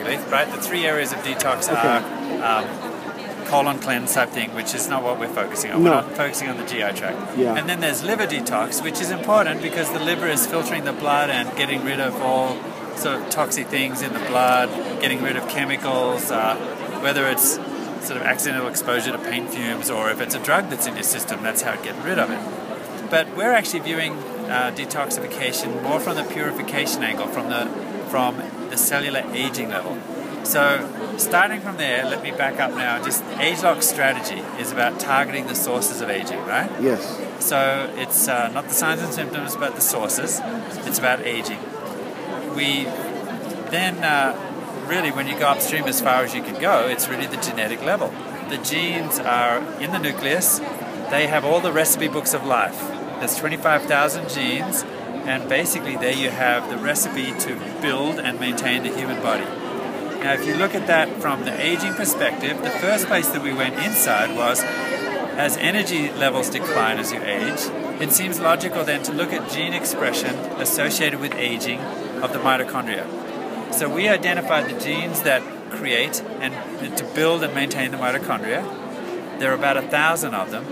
with, right? The three areas of detox are colon cleanse type thing, which is not what we're focusing on. We're not focusing on the GI tract. Yeah. And then there's liver detox, which is important because the liver is filtering the blood and getting rid of all sort of toxic things in the blood, getting rid of chemicals, whether it's sort of accidental exposure to paint fumes or if it's a drug that's in your system, that's how it gets rid of it. But we're actually viewing detoxification more from the purification angle, from the cellular aging level. So starting from there, let me back up now. Just age-lock strategy is about targeting the sources of aging, right? Yes. So it's not the signs and symptoms, but the sources. It's about aging. We then really, when you go upstream as far as you can go, it's really the genetic level. The genes are in the nucleus. They have all the recipe books of life. There's 25,000 genes, and basically there you have the recipe to build and maintain the human body. Now, if you look at that from the aging perspective, the first place that we went inside was as energy levels decline as you age, it seems logical then to look at gene expression associated with aging of the mitochondria. So we identified the genes that create and to build and maintain the mitochondria. There are about 1,000 of them.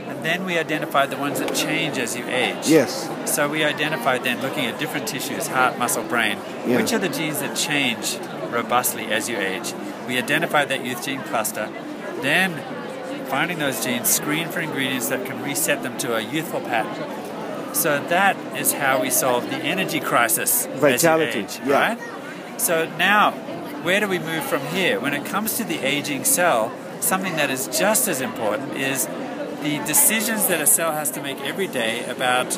And then we identified the ones that change as you age. Yes. So we identified then, looking at different tissues, heart, muscle, brain, which are the genes that change robustly as you age. We identified that youth gene cluster. Then, finding those genes, screen for ingredients that can reset them to a youthful pattern. So that is how we solve the energy crisis Vitality, as you age, right? So now, where do we move from here? When it comes to the aging cell, something that is just as important is the decisions that a cell has to make every day about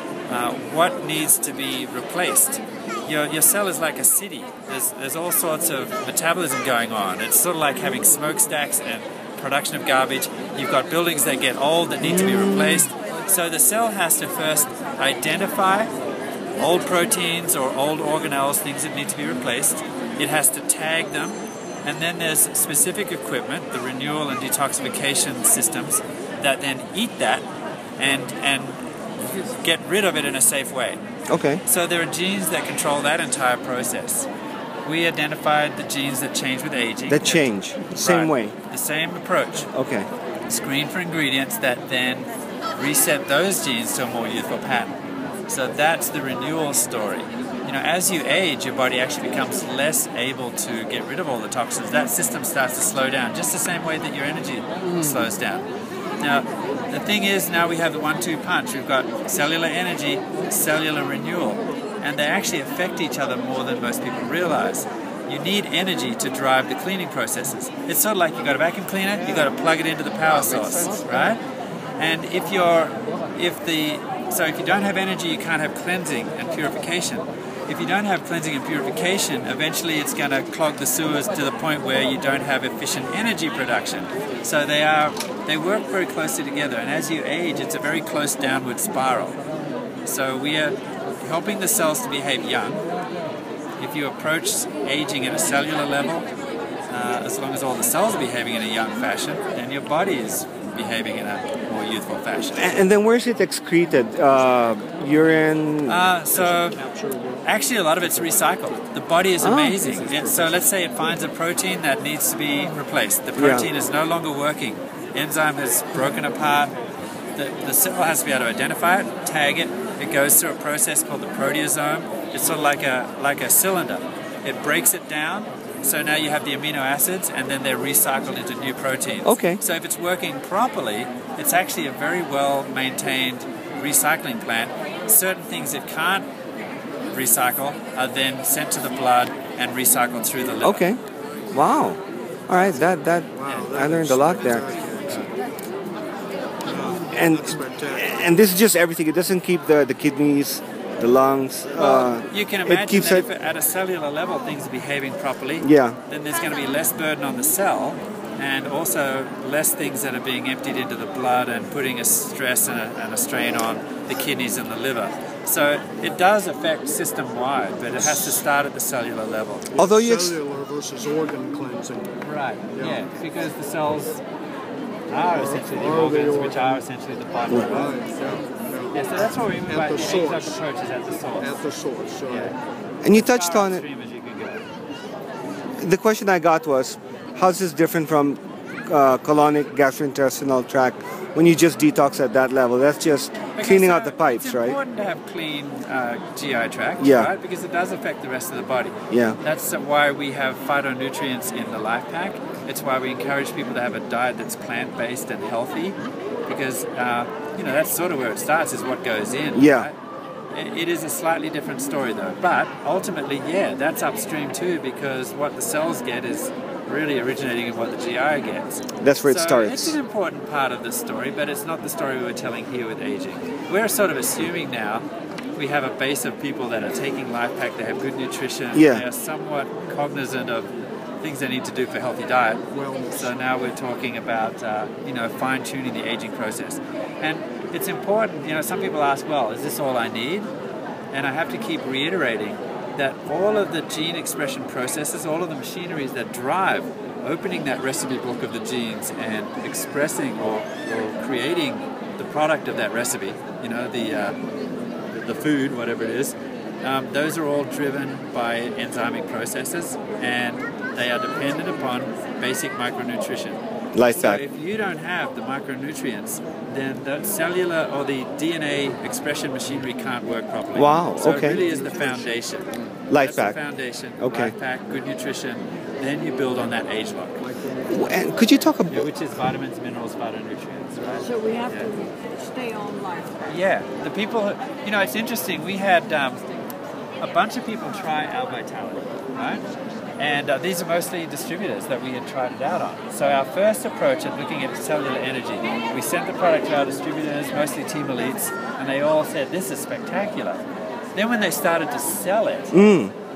what needs to be replaced. Your cell is like a city. There's all sorts of metabolism going on. It's sort of like having smokestacks and production of garbage. You've got buildings that get old that need to be replaced. So the cell has to first identify old proteins or old organelles, things that need to be replaced. It has to tag them. And then there's specific equipment, the renewal and detoxification systems, that then eat that and get rid of it in a safe way. Okay. So there are genes that control that entire process. We identified the genes that change with aging. That change, same way. The same approach. Okay. Screen for ingredients that then reset those genes to a more youthful pattern. So that's the renewal story. You know, as you age, your body actually becomes less able to get rid of all the toxins. That system starts to slow down, just the same way that your energy slows down. Now, the thing is, now we have the 1-2 punch. We've got cellular energy, cellular renewal, and they actually affect each other more than most people realize. You need energy to drive the cleaning processes. It's sort of like you've got a vacuum cleaner, you've got to plug it into the power source, right? And if you don't have energy, you can't have cleansing and purification. If you don't have cleansing and purification, eventually it's going to clog the sewers to the point where you don't have efficient energy production. So they work very closely together, and as you age, it's a very close downward spiral. So we are helping the cells to behave young. If you approach aging at a cellular level, as long as all the cells are behaving in a young fashion, then your body is behaving in a more youthful fashion. And then where is it excreted? Urine? So actually a lot of it's recycled. The body is amazing. So let's say it finds a protein that needs to be replaced. The protein is no longer working. Enzyme has broken apart. The cell has to be able to identify it, tag it. It goes through a process called the proteasome. It's sort of like a cylinder. It breaks it down. So now you have the amino acids, and then they're recycled into new proteins. Okay. So if it's working properly, it's actually a very well-maintained recycling plant. Certain things it can't recycle are then sent to the blood and recycled through the liver. Okay. Wow. All right. I learned a lot there. And this is just everything. It doesn't keep the kidneys, the lungs. You can imagine that if at a cellular level things are behaving properly, then there's going to be less burden on the cell, and also less things that are being emptied into the blood and putting a stress and a strain on the kidneys and the liver. So it does affect system-wide, but it has to start at the cellular level. Although cellular versus organ cleansing. Right, yeah, because the cells are essentially the organs, which are essentially the body. Yeah, so that's what we mean by the age-lock approach is at the source. At the source, yeah. And you touched on it. The question I got was, how's this different from colonic gastrointestinal tract when you just detox at that level? That's just cleaning out the pipes, right? It's important to have clean GI tract, Yeah. right? Because it does affect the rest of the body. Yeah. That's why we have phytonutrients in the life pack. It's why we encourage people to have a diet that's plant-based and healthy, because that's sort of where it starts, is what goes in. Yeah. Right? It is a slightly different story though, but ultimately, yeah, that's upstream too, because what the cells get is really originating in what the GI gets. That's where it So starts. it's an important part of the story, but it's not the story we're telling here with aging. We're sort of assuming now we have a base of people that are taking life pack, they have good nutrition, Yeah. they are somewhat cognizant of things they need to do for a healthy diet. Wellness. So now we're talking about fine-tuning the aging process. And it's important, some people ask, well, is this all I need? And I have to keep reiterating that all of the gene expression processes, all of the machineries that drive opening that recipe book of the genes and expressing or creating the product of that recipe, the food, whatever it is, those are all driven by enzymic processes, and they are dependent upon basic micronutrition. Life So pack. if you don't have the micronutrients, then the cellular or the DNA expression machinery can't work properly. Wow, So okay. it really is the foundation. Life That's pack. the foundation. Okay. Life pack, good nutrition. Then you build on that age lock, And could you talk about... which is vitamins, minerals, phytonutrients, right? So we have to stay on life. Yeah, the people, it's interesting. We had a bunch of people try our Vitality, right? And these are mostly distributors that we had tried it out on. So our first approach at looking at cellular energy, we sent the product to our distributors, mostly team elites, and they all said, this is spectacular. Then when they started to sell it,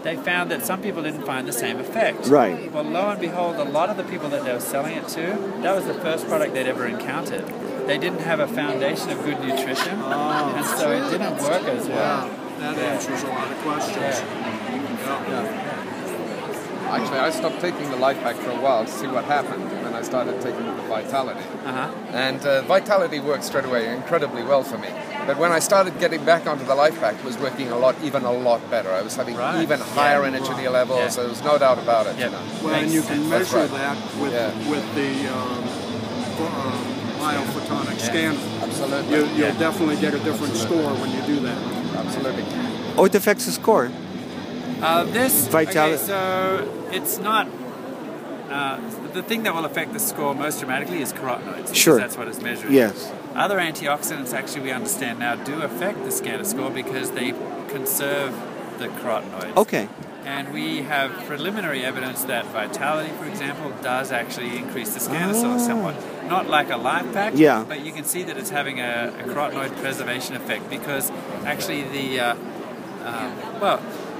they found that some people didn't find the same effect. Right. Well, lo and behold, a lot of the people that they were selling it to, that was the first product they'd ever encountered. They didn't have a foundation of good nutrition, and so it didn't work as well. That answers a lot of questions. Actually, I stopped taking the life pack for a while to see what happened, and I started taking the Vitality. And Vitality worked straight away incredibly well for me. But when I started getting back onto the life pack, it was working even a lot better. I was having even higher energy levels. Yeah. So there's no doubt about it. Yeah. Well, and you can measure right. that with the biophotonic scanner. Absolutely. You'll definitely get a different score when you do that. Absolutely. Oh, it affects the score. This Vitality. Okay, so it's not. The thing that will affect the score most dramatically is carotenoids. Because Sure. that's what it's measuring. Yes. Other antioxidants, actually, we understand now, do affect the scanner score because they conserve the carotenoids. Okay. And we have preliminary evidence that Vitality, for example, does actually increase the scanner score somewhat. Not like a life pack, Yeah. but you can see that it's having a carotenoid preservation effect because actually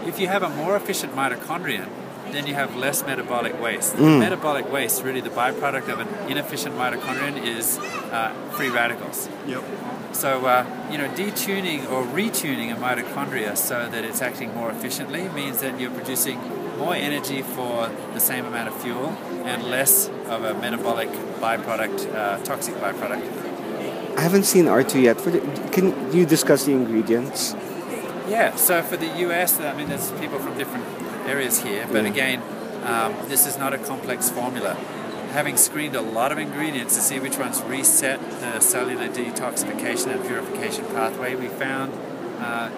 if you have a more efficient mitochondrion, then you have less metabolic waste. The metabolic waste, really the byproduct of an inefficient mitochondrion, is free radicals. Yep. So, detuning or retuning a mitochondria so that it's acting more efficiently means that you're producing more energy for the same amount of fuel and less of a metabolic byproduct, toxic byproduct. I haven't seen R2 yet. Can you discuss the ingredients? Yeah, so for the US, there's people from different areas here, but again, this is not a complex formula. Having screened a lot of ingredients to see which ones reset the cellular detoxification and purification pathway, we found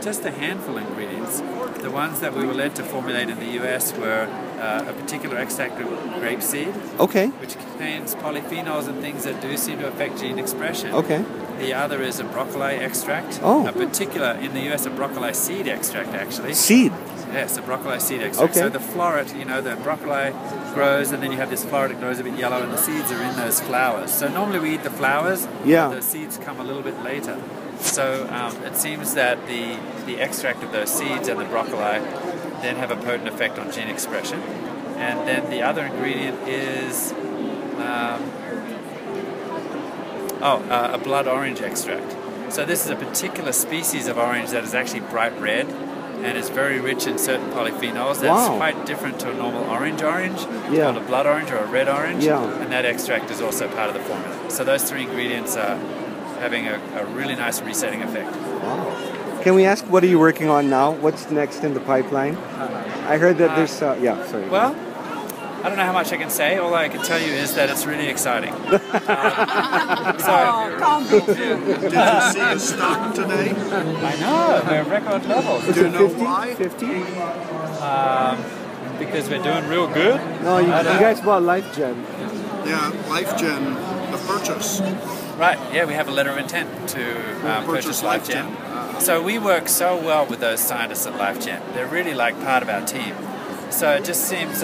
just a handful of ingredients. The ones that we were led to formulate in the US were a particular extract of grapeseed, Okay. which contains polyphenols and things that do seem to affect gene expression. Okay. The other is a broccoli extract, Oh. a particular, in the US, a broccoli seed extract actually. Seed. Yes, a broccoli seed extract. Okay. So the floret, the broccoli grows, and then you have this floret that grows a bit yellow, and the seeds are in those flowers. So normally we eat the flowers, Yeah. but the seeds come a little bit later. So it seems that the extract of those seeds and the broccoli then have a potent effect on gene expression. And then the other ingredient is a blood orange extract. So this is a particular species of orange that is actually bright red and is very rich in certain polyphenols. That's Wow. quite different to a normal orange. It's Yeah. called a blood orange or a red orange. Yeah. And that extract is also part of the formula. So those three ingredients are having a really nice resetting effect. Wow. Can we ask, what are you working on now? What's next in the pipeline? I heard that there's... sorry. Well, I don't know how much I can say. All I can tell you is that it's really exciting. Oh, can't be true. Did you see a stock today? I know, we're record levels. Do you know 50? why? 50? Because we're doing real good. No, you guys bought LifeGen. Yeah, LifeGen, the purchase. Right, yeah, we have a letter of intent to purchase LifeGen. So we work so well with those scientists at LifeGen. They're really like part of our team. So it just seems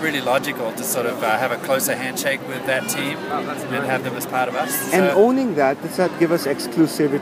really logical to sort of have a closer handshake with that team and have them as part of us. And So- owning that, does that give us exclusivity